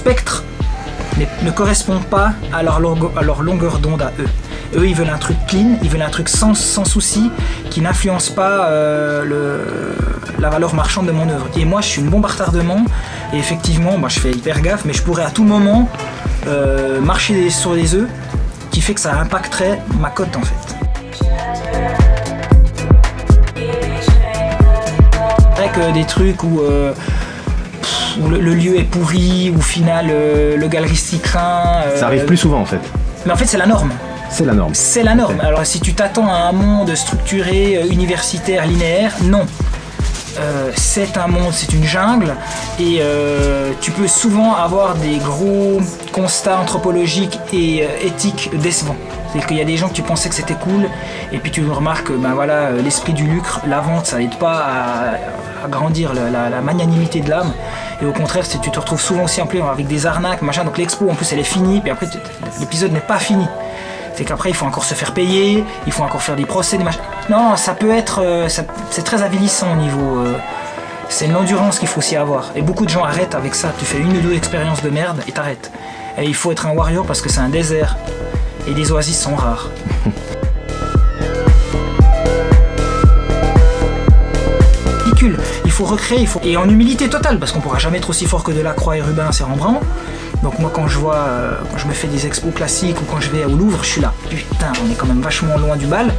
spectre ne correspond pas à leur longueur d'onde à eux. Eux, ils veulent un truc clean, ils veulent un truc sans souci, qui n'influence pas la valeur marchande de mon œuvre. Et moi, je suis une bombe à retardement, et effectivement, je fais hyper gaffe, mais je pourrais à tout moment marcher sur les œufs, qui fait que ça impacterait ma cote en fait. Avec des trucs où le lieu est pourri, où au final le galeriste craint. Ça arrive plus souvent en fait. Mais en fait, c'est la norme. C'est la norme. C'est la norme. Alors si tu t'attends à un monde structuré, universitaire, linéaire, non. C'est un monde, c'est une jungle, et tu peux souvent avoir des gros constats anthropologiques et éthiques décevants. C'est-à-dire qu'il y a des gens que tu pensais que c'était cool, et puis tu remarques que l'esprit du lucre, la vente, ça n'aide pas à grandir la magnanimité de l'âme. Et au contraire, tu te retrouves souvent aussi en plus avec des arnaques, machin. Donc l'expo en plus elle est finie, puis après l'épisode n'est pas fini. C'est qu'après il faut encore se faire payer, il faut encore faire des procès, des machins. Non, ça peut être, c'est très avilissant au niveau. C'est une endurance qu'il faut aussi avoir. Et beaucoup de gens arrêtent avec ça. Tu fais 1 ou 2 expériences de merde et t'arrêtes. Et il faut être un warrior parce que c'est un désert. Et les oasis sont rares. Il faut recréer, et en humilité totale, parce qu'on pourra jamais être aussi fort que Delacroix et Rubens et Rembrandt. Donc moi quand je me fais des expos classiques ou quand je vais au Louvre, je suis là, putain, on est quand même vachement loin du bal.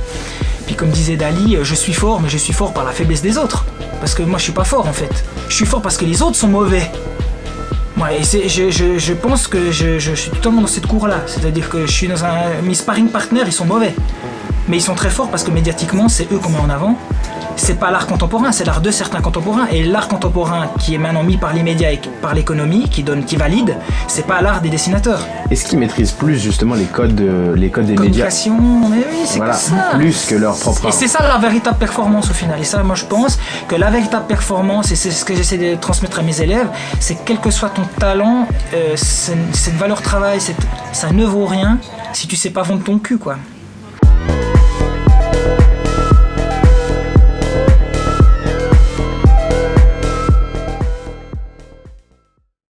Puis comme disait Dali, je suis fort, mais je suis fort par la faiblesse des autres. Parce que moi je suis pas fort en fait. Je suis fort parce que les autres sont mauvais. Ouais, et je pense que je suis totalement dans cette cour-là. C'est-à-dire que je suis dans mes sparring partners, ils sont mauvais. Mais ils sont très forts parce que médiatiquement, c'est eux qu'on met en avant. C'est pas l'art contemporain, c'est l'art de certains contemporains. Et l'art contemporain qui est maintenant mis par les médias et par l'économie, qui valide, c'est pas l'art des dessinateurs. Est-ce qu'ils maîtrisent plus justement les codes des médias ? Communication, mais oui, c'est voilà, que ça. Plus que leur propre art. Et c'est ça la véritable performance au final. Et ça, moi je pense que la véritable performance, et c'est ce que j'essaie de transmettre à mes élèves, c'est que quel que soit ton talent, cette valeur travail, ça ne vaut rien si tu sais pas vendre ton cul, quoi.